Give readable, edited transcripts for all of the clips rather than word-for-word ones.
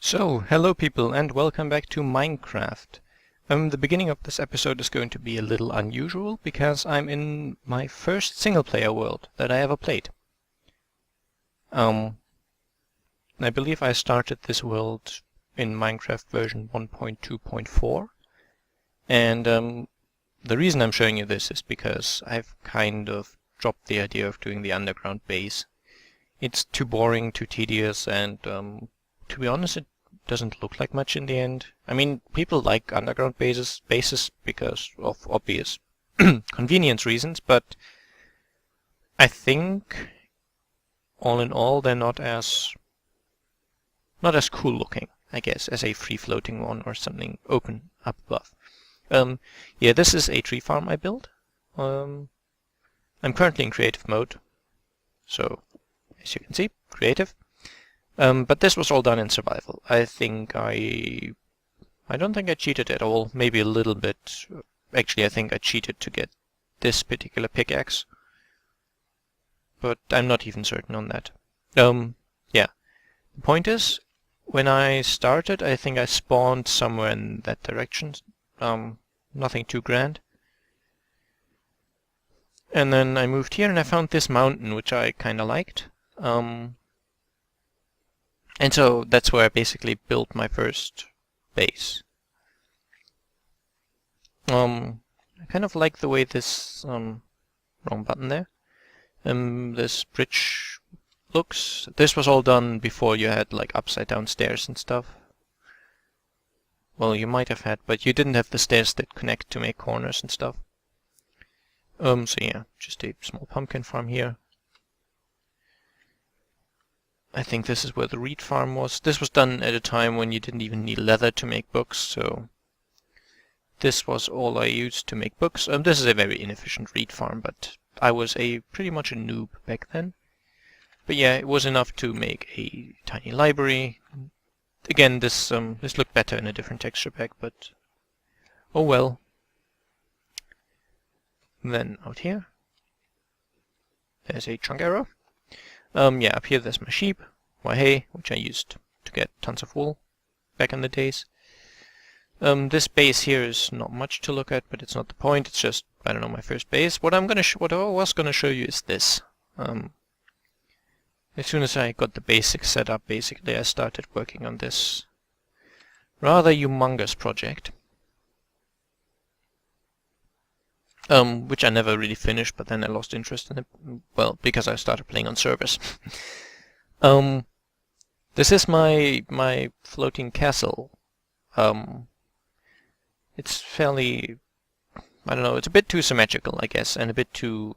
So, hello people and welcome back to Minecraft. The beginning of this episode is going to be a little unusual because I'm in my first single-player world that I ever played. I believe I started this world in Minecraft version 1.2.4, and the reason I'm showing you this is because I've kind of dropped the idea of doing the underground base. It's too boring, too tedious, and to be honest, it doesn't look like much in the end. I mean, people like underground bases because of obvious convenience reasons, but I think all in all they're not as cool looking, I guess, as a free-floating one or something open up above. Yeah, this is a tree farm I built. I'm currently in creative mode, so as you can see, creative. But this was all done in survival. I don't think I cheated at all. Maybe a little bit. Actually, I think I cheated to get this particular pickaxe. But I'm not even certain on that. Yeah. The point is, when I started, I think I spawned somewhere in that direction. Nothing too grand. And then I moved here and I found this mountain, which I kinda liked. And so that's where I basically built my first base. I kind of like the way this, wrong button there, this bridge looks. This was all done before you had like upside down stairs and stuff. Well, you might have had, but you didn't have the stairs that connect to make corners and stuff. So yeah, just a small pumpkin farm here. I think this is where the reed farm was. This was done at a time when you didn't even need leather to make books, so this was all I used to make books. This is a very inefficient reed farm, but I was pretty much a noob back then. But yeah, it was enough to make a tiny library. Again, this looked better in a different texture pack, but oh well. Then out here, there's a chunk arrow. Yeah, up here there's my sheep, my hay, which I used to get tons of wool back in the days. This base here is not much to look at, but it's not the point. It's just, I don't know, my first base. What I was gonna show you is this. As soon as I got the basics set up, basically I started working on this rather humongous project. Which I never really finished, but then I lost interest in it, well, because I started playing on servers. This is my floating castle. It's fairly, I don't know, it's a bit too symmetrical, I guess, and a bit too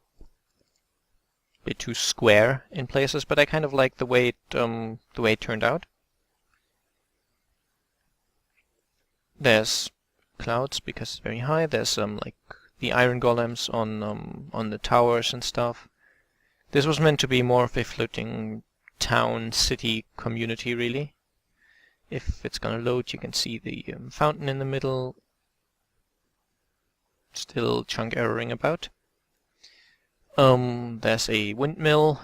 square in places, but I kind of like the way it turned out. There's clouds because it's very high. There's like the iron golems on the towers and stuff. This was meant to be more of a floating town, city, community, really. If it's gonna load, you can see the fountain in the middle. Still chunk erroring about. There's a windmill.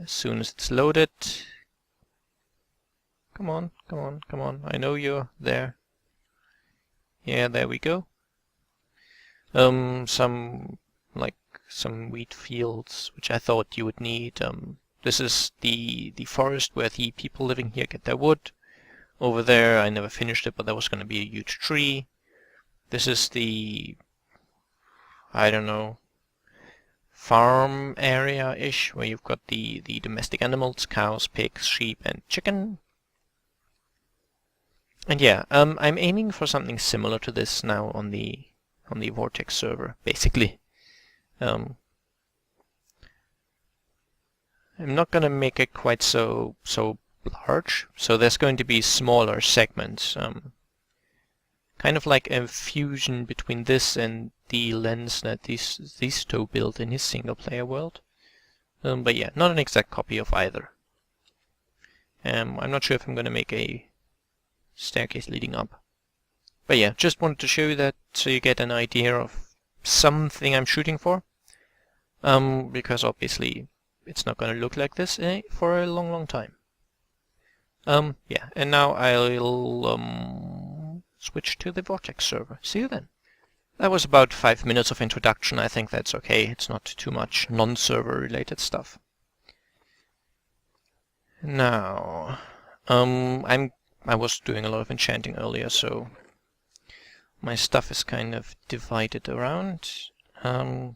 As soon as it's loaded. Come on, come on, come on. I know you're there. Yeah, there we go. Some wheat fields, which I thought you would need. This is the forest where the people living here get their wood. Over there, I never finished it, but there was going to be a huge tree. This is the, I don't know, farm area-ish, where you've got the domestic animals, cows, pigs, sheep, and chicken. And yeah, I'm aiming for something similar to this now on the Vortex server, basically. I'm not gonna make it quite so large, so there's going to be smaller segments, kind of like a fusion between this and the lens that these two built in his single-player world. But yeah, not an exact copy of either. I'm not sure if I'm gonna make a staircase leading up. But yeah, just wanted to show you that so you get an idea of something I'm shooting for. Because obviously it's not going to look like this for a long time. Yeah, and now I'll switch to the Vortex server. See you then. That was about 5 minutes of introduction. I think that's okay. It's not too much non-server related stuff. Now, I was doing a lot of enchanting earlier, so my stuff is kind of divided around. I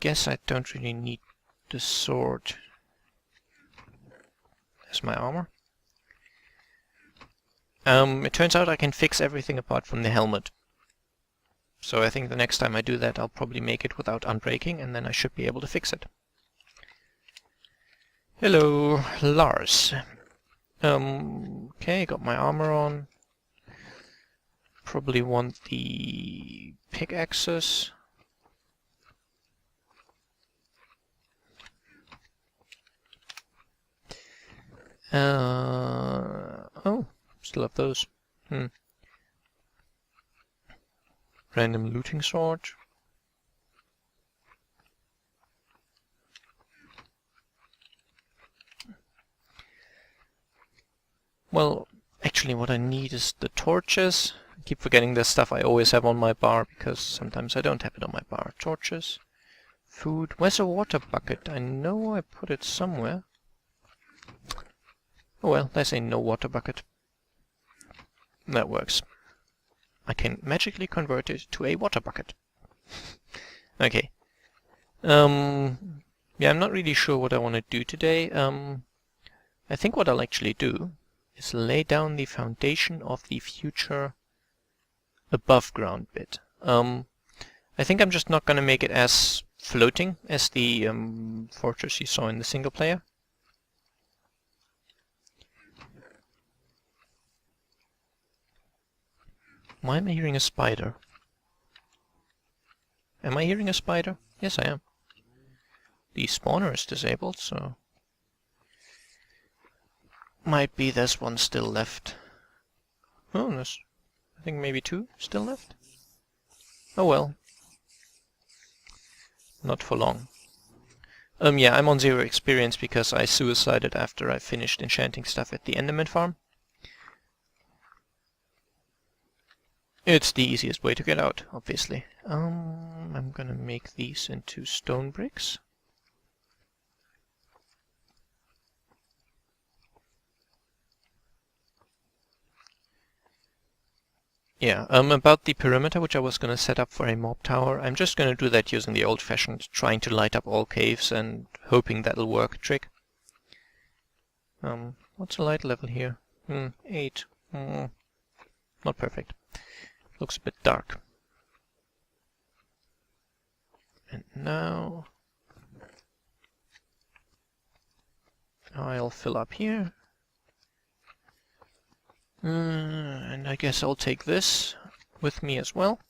guess I don't really need the sword. There's my armor. It turns out I can fix everything apart from the helmet. So I think the next time I do that, I'll probably make it without unbreaking, and then I should be able to fix it. Hello, Lars. Okay, got my armor on. Probably want the pickaxes. Oh, still have those. Random looting sword. Well, actually what I need is the torches. I keep forgetting the stuff I always have on my bar, because sometimes I don't have it on my bar. Torches. Food. Where's a water bucket? I know I put it somewhere. Oh well, there's a no water bucket. That works. I can magically convert it to a water bucket. Okay. Yeah, I'm not really sure what I want to do today. I think what I'll actually do is lay down the foundation of the future above ground bit. I think I'm just not going to make it as floating as the fortress you saw in the single player. Why am I hearing a spider? Am I hearing a spider? Yes, I am. The spawner is disabled, so might be there's one still left. Oh, there's, I think maybe two still left. Oh well. Not for long. Yeah, I'm on 0 experience because I suicided after I finished enchanting stuff at the Enderman farm. It's the easiest way to get out, obviously. I'm gonna make these into stone bricks. Yeah, about the perimeter, which I was gonna set up for a mob tower, I'm just gonna do that using the old-fashioned, trying to light up all caves and hoping that'll work trick. What's the light level here? 8. Not perfect. Looks a bit dark. And now I'll fill up here. And I guess I'll take this with me as well.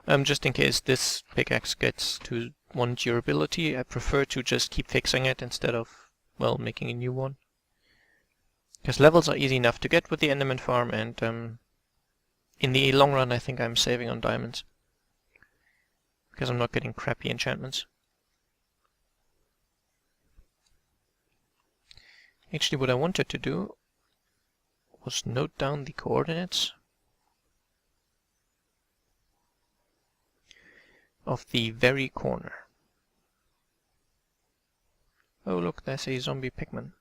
Just in case this pickaxe gets to 1 durability, I prefer to just keep fixing it instead of, well, making a new one. Because levels are easy enough to get with the Enderman farm, and in the long run I think I'm saving on diamonds. Because I'm not getting crappy enchantments. Actually, what I wanted to do was note down the coordinates of the very corner. Oh look, there's a zombie pigman.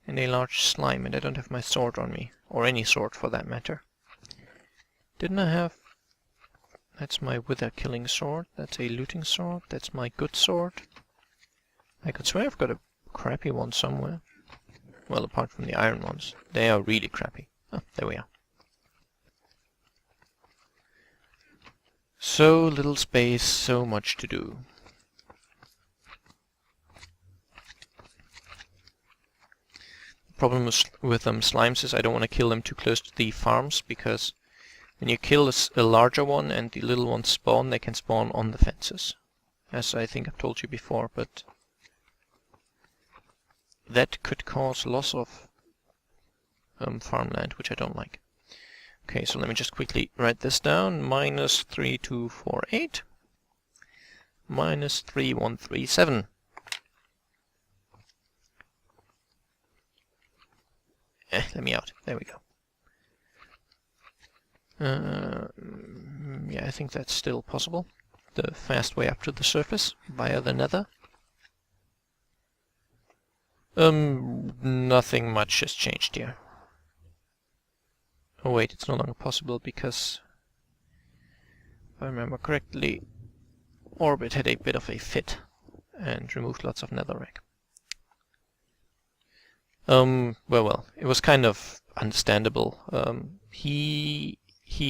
And a large slime, and I don't have my sword on me. Or any sword for that matter. Didn't I have... That's my wither killing sword, that's a looting sword, that's my good sword. I could swear I've got a crappy one somewhere. Well, apart from the iron ones. They are really crappy. Oh, there we are. So little space, so much to do. The problem with slimes is I don't want to kill them too close to the farms, because when you kill a larger one and the little ones spawn, they can spawn on the fences. As I think I've told you before, but that could cause loss of farmland, which I don't like. Okay, so let me just quickly write this down. -3248 -3137. Let me out. There we go. Yeah, I think that's still possible. The fast way up to the surface via the nether. Nothing much has changed here. Oh wait, it's no longer possible because, if I remember correctly, Orbit had a bit of a fit and removed lots of netherrack. Well, it was kind of understandable. He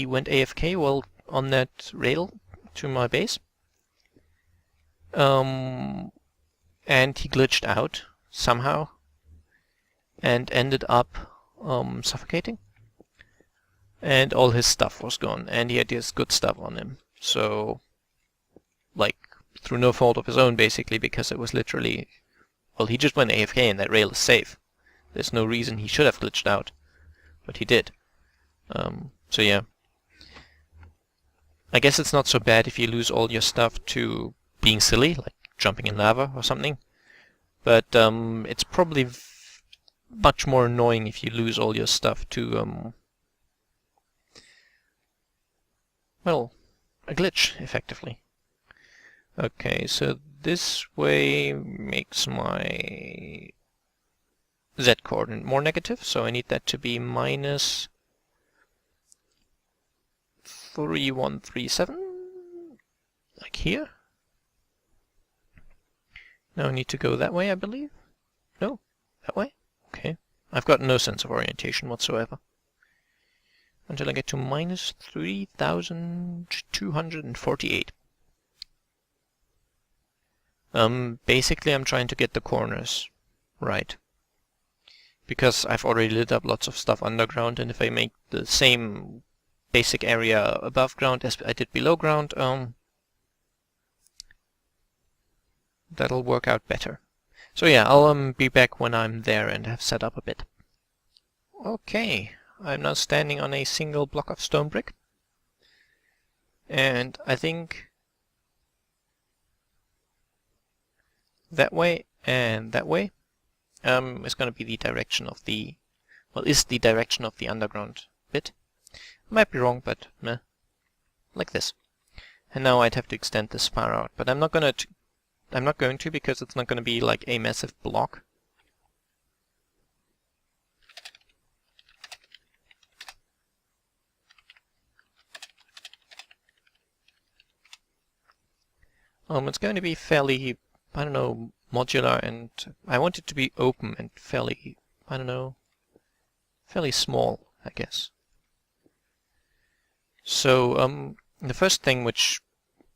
went AFK while on that rail to my base. And he glitched out somehow and ended up suffocating. And all his stuff was gone, and he had his good stuff on him. So, like, through no fault of his own, basically, because it was literally... Well, he just went AFK and that rail is safe. There's no reason he should have glitched out, but he did. So yeah. I guess it's not so bad if you lose all your stuff to being silly, like jumping in lava or something. But it's probably much more annoying if you lose all your stuff to, well, a glitch, effectively. Okay, so this way makes my Z coordinate more negative, so I need that to be minus 3137, like here. Now I need to go that way, I believe. No, that way? Okay. I've got no sense of orientation whatsoever. Until I get to minus 3248. Basically I'm trying to get the corners right. Because I've already lit up lots of stuff underground, and if I make the same basic area above ground as I did below ground, that'll work out better. So yeah, I'll be back when I'm there and have set up a bit. Okay, I'm now standing on a single block of stone brick. And I think that way and that way is going to be the direction of the, well, is the direction of the underground bit. I might be wrong, but meh. Like this. And now I'd have to extend this far out, but I'm not going to because it's not going to be like a massive block. It's going to be fairly, I don't know, modular, and I want it to be open and fairly, I don't know, fairly small, I guess. So, the first thing which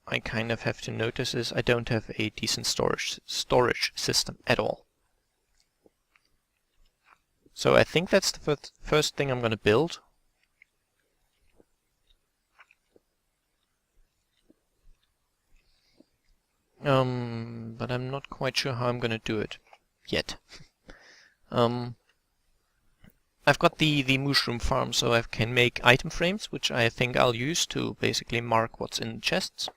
I kind of have to notice is I don't have a decent storage system at all. So I think that's the first thing I'm going to build. But I'm not quite sure how I'm going to do it yet. I've got the mushroom farm, so I can make item frames, which I think I'll use to basically mark what's in the chests.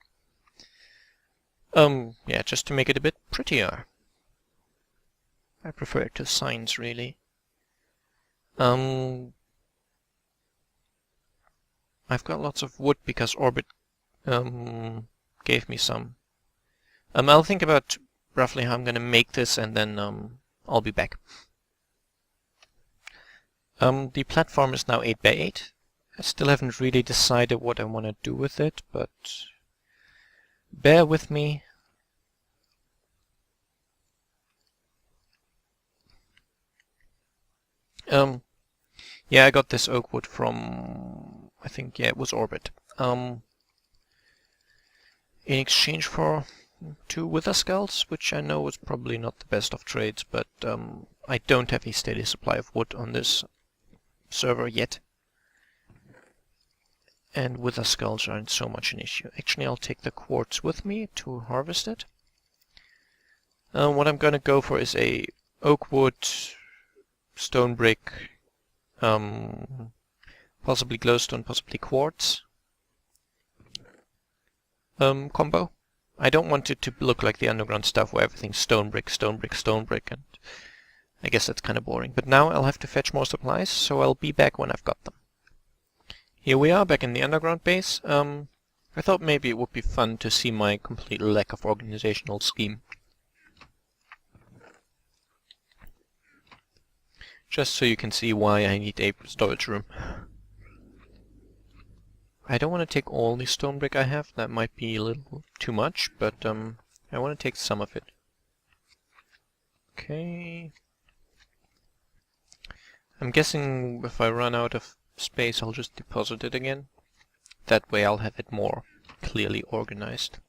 Yeah, just to make it a bit prettier. I prefer it to signs, really. I've got lots of wood because Orbit gave me some. I'll think about roughly how I'm going to make this, and then I'll be back. The platform is now 8 by 8. I still haven't really decided what I want to do with it, but bear with me. Yeah, I got this oak wood from, I think, yeah, it was Orbit. In exchange for 2 wither skulls, which I know is probably not the best of trades, but I don't have a steady supply of wood on this server yet. And wither skulls aren't so much an issue. Actually, I'll take the quartz with me to harvest it. What I'm going to go for is a oak wood, stone brick, possibly glowstone, possibly quartz combo. I don't want it to look like the underground stuff where everything's stone brick, stone brick, stone brick, I guess that's kind of boring. But now I'll have to fetch more supplies, so I'll be back when I've got them. Here we are, back in the underground base. I thought maybe it would be fun to see my complete lack of organizational scheme. Just so you can see why I need a storage room. I don't want to take all the stone brick I have, that might be a little too much, but I want to take some of it. Okay. I'm guessing if I run out of space I'll just deposit it again. That way I'll have it more clearly organized.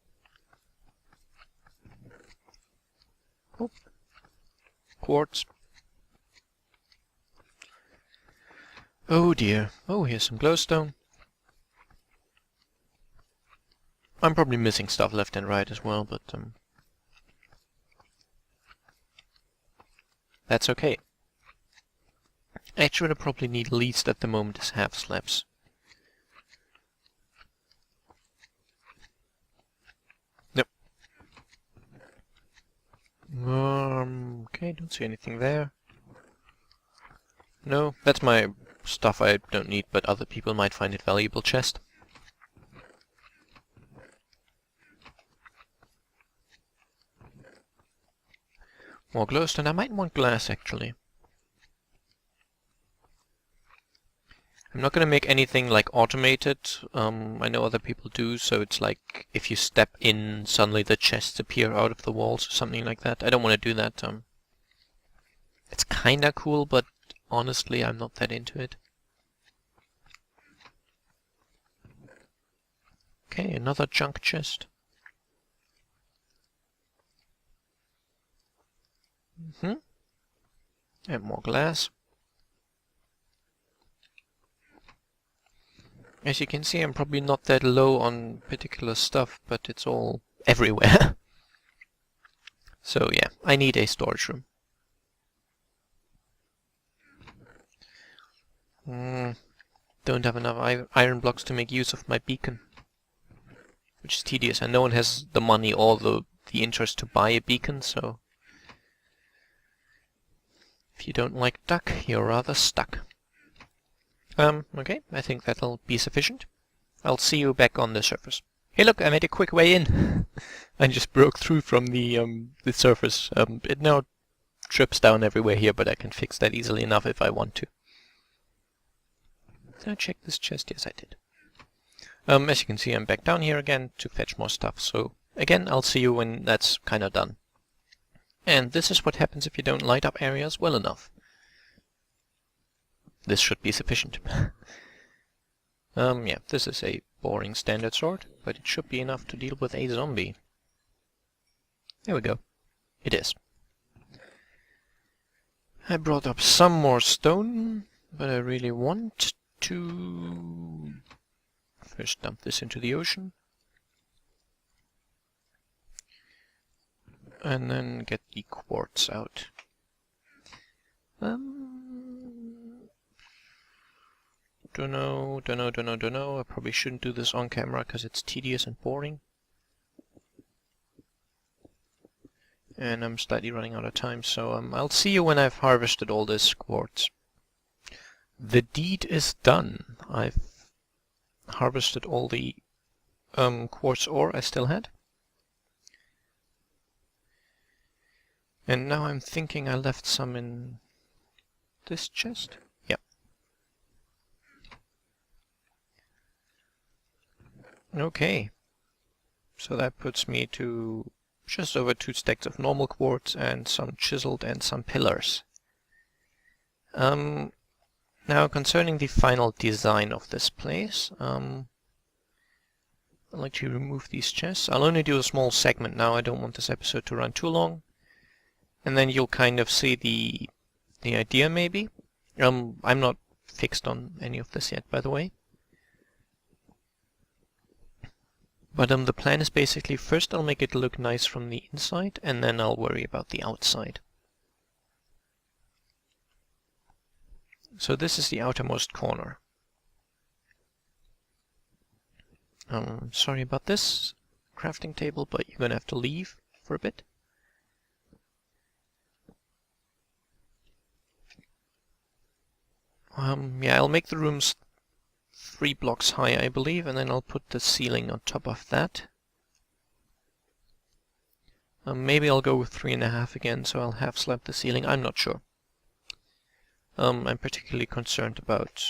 Oh. Quartz. Oh dear. Oh, here's some glowstone. I'm probably missing stuff left and right as well, but that's okay. Actually, what I probably need least at the moment is half slabs. Nope. Okay, don't see anything there. No, that's my stuff I don't need, but other people might find it valuable chest. More glowstone. I might want glass, actually. I'm not going to make anything like automated. I know other people do, so it's like if you step in, suddenly the chests appear out of the walls or something like that. I don't want to do that. It's kinda cool, but honestly, I'm not that into it. Okay, another junk chest. And more glass. As you can see, I'm probably not that low on particular stuff, but it's all everywhere. So yeah, I need a storage room. Don't have enough iron blocks to make use of my beacon, which is tedious, and no one has the money or the interest to buy a beacon, so if you don't like duck, you're rather stuck. Okay, I think that'll be sufficient. I'll see you back on the surface. Hey look, I made a quick way in! I just broke through from the surface. It now drips down everywhere here, but I can fix that easily enough if I want to. Did I check this chest? Yes, I did. As you can see, I'm back down here again to fetch more stuff, so again, I'll see you when that's kinda done. And this is what happens if you don't light up areas well enough. This should be sufficient. Yeah, this is a boring standard sword, but it should be enough to deal with a zombie. There we go. It is. I brought up some more stone, but I really want to first dump this into the ocean. And then get the quartz out. Dunno. I probably shouldn't do this on camera because it's tedious and boring. And I'm slightly running out of time, so I'll see you when I've harvested all this quartz. The deed is done. I've harvested all the quartz ore I still had. And now I'm thinking I left some in this chest. Yeah. Okay. So that puts me to just over 2 stacks of normal quartz and some chiseled and some pillars. Now concerning the final design of this place, I'd like to remove these chests. I'll only do a small segment now. I don't want this episode to run too long. And then you'll kind of see the idea, maybe. I'm not fixed on any of this yet, by the way. But the plan is basically, first I'll make it look nice from the inside, and then I'll worry about the outside. So this is the outermost corner. Sorry about this crafting table, but you're gonna have to leave for a bit. Yeah, I'll make the rooms 3 blocks high, I believe, and then I'll put the ceiling on top of that. Maybe I'll go with 3.5 again, so I'll half slab the ceiling. I'm not sure. I'm particularly concerned about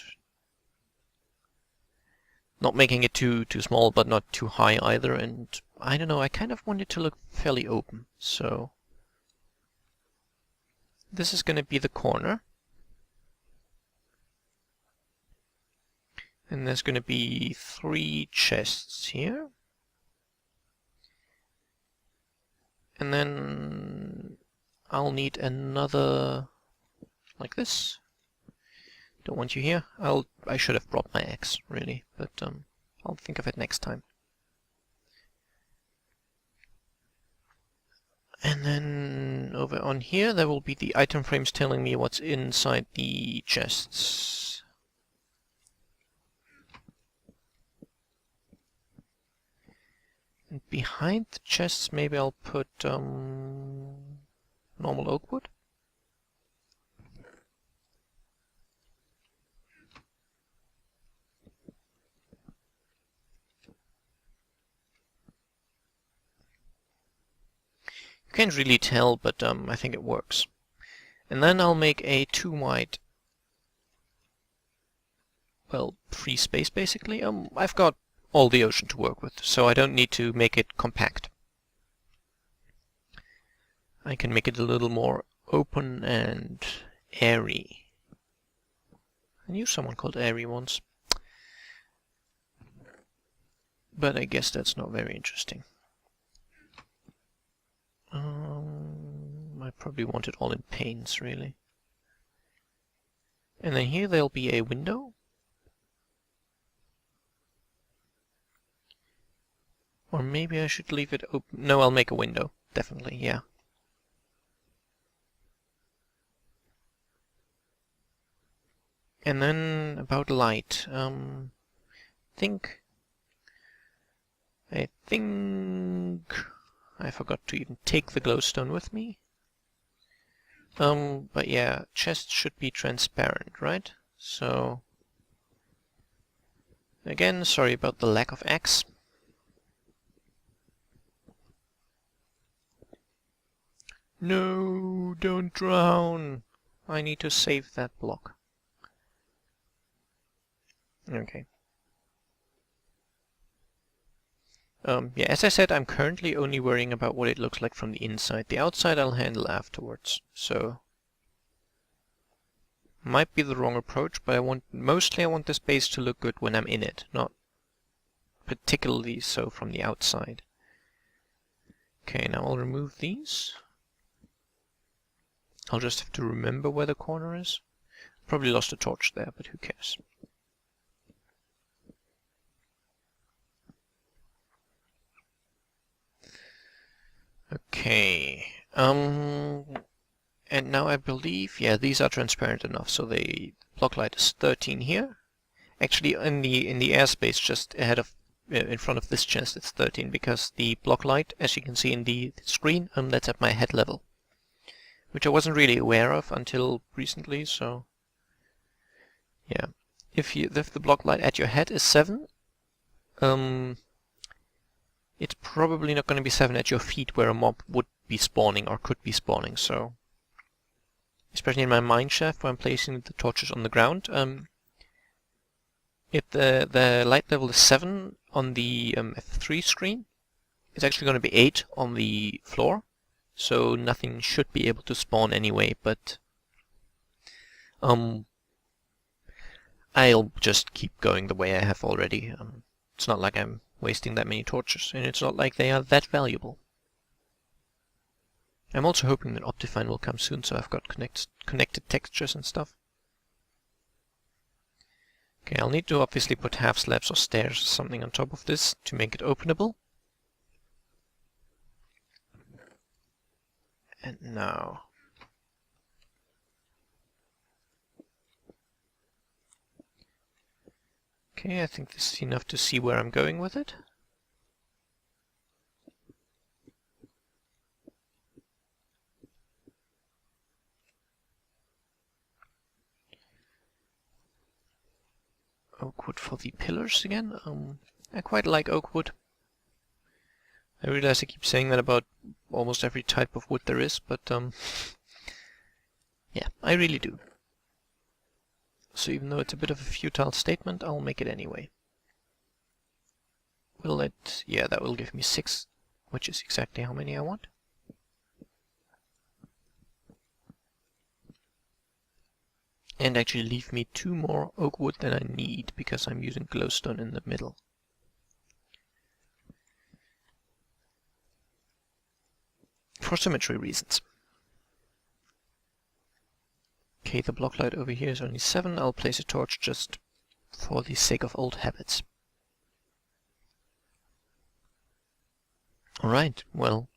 not making it too small, but not too high either. And I don't know, I kind of want it to look fairly open. So this is going to be the corner. And there's going to be 3 chests here. And then I'll need another like this. Don't want you here. I should have brought my axe, really, but I'll think of it next time. And then over on here there will be the item frames telling me what's inside the chests. And behind the chests maybe I'll put normal oak wood. You can't really tell, but I think it works. And then I'll make a 2 wide, well, free space basically. I've got all the ocean to work with, so I don't need to make it compact. I can make it a little more open and airy. I knew someone called airy once, but I guess that's not very interesting. I probably want it all in panes, really. And then here there'll be a window. Or maybe I should leave it open. No, I'll make a window. Definitely, yeah. And then about light. I think I forgot to even take the glowstone with me. But yeah, chests should be transparent, right? So again, sorry about the lack of axe. No, don't drown. I need to save that block. Okay. Yeah, as I said, I'm currently only worrying about what it looks like from the inside. The outside I'll handle afterwards, so might be the wrong approach, but mostly I want this base to look good when I'm in it, not particularly so from the outside. Okay, now I'll remove these. I'll just have to remember where the corner is. Probably lost a torch there, but who cares? Okay, and now I believe, yeah, these are transparent enough, so the block light is 13 here. Actually, in the airspace just ahead of, in front of this chest, it's 13 because the block light, as you can see in the screen, that's at my head level, which I wasn't really aware of until recently. So, yeah, if the block light at your head is 7, it's probably not going to be 7 at your feet where a mob would be spawning or could be spawning. So, especially in my mine shaft where I'm placing the torches on the ground, if the light level is 7 on the F3 screen, it's actually going to be 8 on the floor. So nothing should be able to spawn anyway, but I'll just keep going the way I have already. It's not like I'm wasting that many torches, and it's not like they are that valuable. I'm also hoping that Optifine will come soon, so I've got connected textures and stuff. Okay, I'll need to obviously put half slabs or stairs or something on top of this to make it openable. And now... Okay, I think this is enough to see where I'm going with it. oak wood for the pillars again. I quite like oak wood. I realize I keep saying that about almost every type of wood there is, but yeah, I really do. So even though it's a bit of a futile statement, I'll make it anyway. Will it... yeah, that will give me 6, which is exactly how many I want. And actually leave me 2 more oak wood than I need, because I'm using glowstone in the middle. For symmetry reasons. Okay, the block light over here is only 7. I'll place a torch just for the sake of old habits. Alright, well.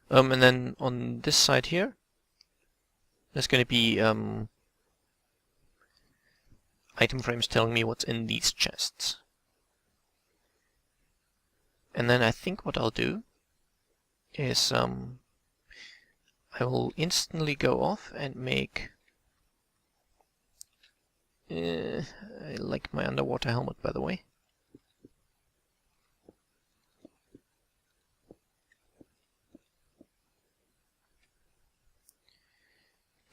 And then on this side here, there's going to be item frames telling me what's in these chests. And then I think what I'll do is I will instantly go off and make... I like my underwater helmet, by the way.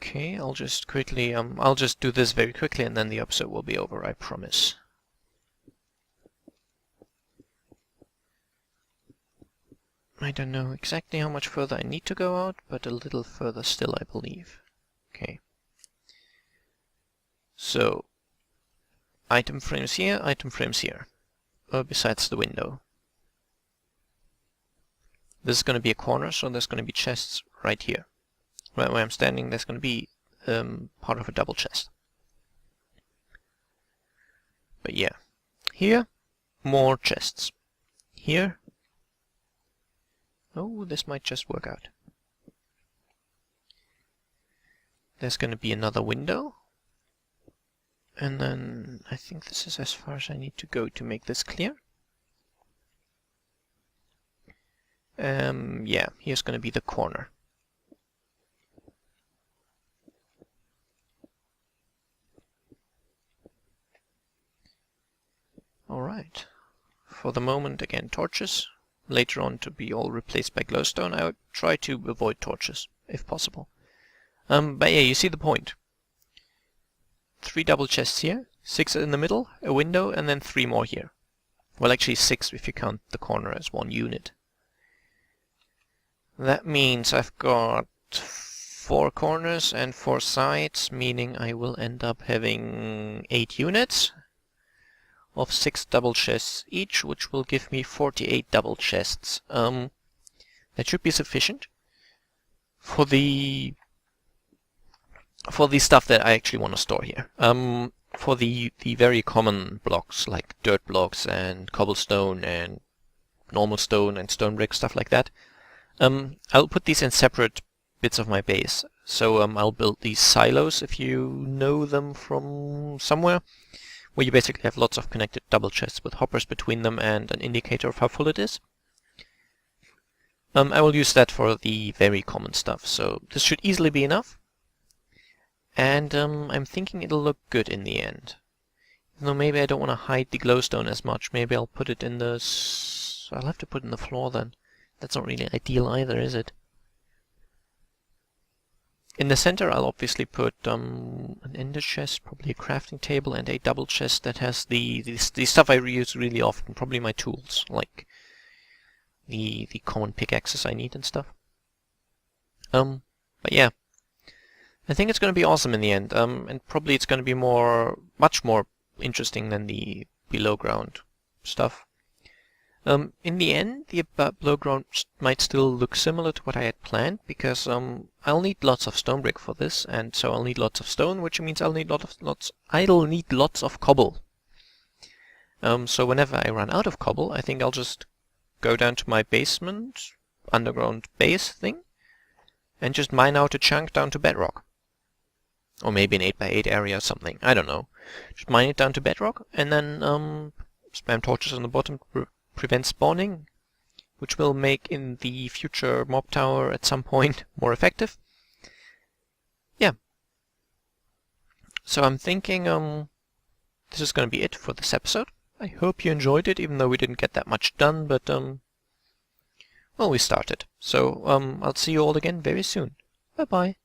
Okay, I'll just quickly, I'll just do this very quickly and then the episode will be over, I promise. I don't know exactly how much further I need to go out, but a little further still, I believe. Okay. So, item frames here, besides the window. This is going to be a corner, so there's going to be chests right here. Right where I'm standing, there's going to be part of a double chest. But yeah, here, more chests. Here, oh, this might just work out. There's going to be another window. And then I think this is as far as I need to go to make this clear. Yeah, here's going to be the corner. Alright. For the moment, again, torches. Later on to be all replaced by glowstone. I would try to avoid torches, if possible. But yeah, you see the point. 3 double chests here, 6 in the middle, a window, and then 3 more here. Well, actually 6 if you count the corner as 1 unit. That means I've got 4 corners and 4 sides, meaning I will end up having 8 units of 6 double chests each, which will give me 48 double chests. That should be sufficient for the stuff that I actually want to store here. For the very common blocks like dirt blocks and cobblestone and normal stone and stone brick, stuff like that, I'll put these in separate bits of my base. So I'll build these silos, if you know them from somewhere, where you basically have lots of connected double chests with hoppers between them and an indicator of how full it is. I will use that for the very common stuff, so this should easily be enough. And I'm thinking it'll look good in the end. Even though maybe I don't want to hide the glowstone as much, maybe I'll put it in the... I'll have to put it in the floor then. That's not really ideal either, is it? In the center I'll obviously put an ender chest, probably a crafting table, and a double chest that has the stuff I reuse really often, probably my tools, like the common pickaxes I need and stuff. But yeah, I think it's going to be awesome in the end, and probably it's going to be much more interesting than the below ground stuff. In the end, the below ground might still look similar to what I had planned, because I'll need lots of stone brick for this, and so I'll need lots of stone, which means I'll need lots of cobble. So whenever I run out of cobble, I think I'll just go down to my basement, underground base thing, and just mine out a chunk down to bedrock. Or maybe an 8x8 area or something, I don't know. Just mine it down to bedrock, and then spam torches on the bottom to prevent spawning, which will make in the future mob tower at some point more effective. Yeah. So I'm thinking this is going to be it for this episode. I hope you enjoyed it, even though we didn't get that much done, but, well, we started. So, I'll see you all again very soon. Bye-bye.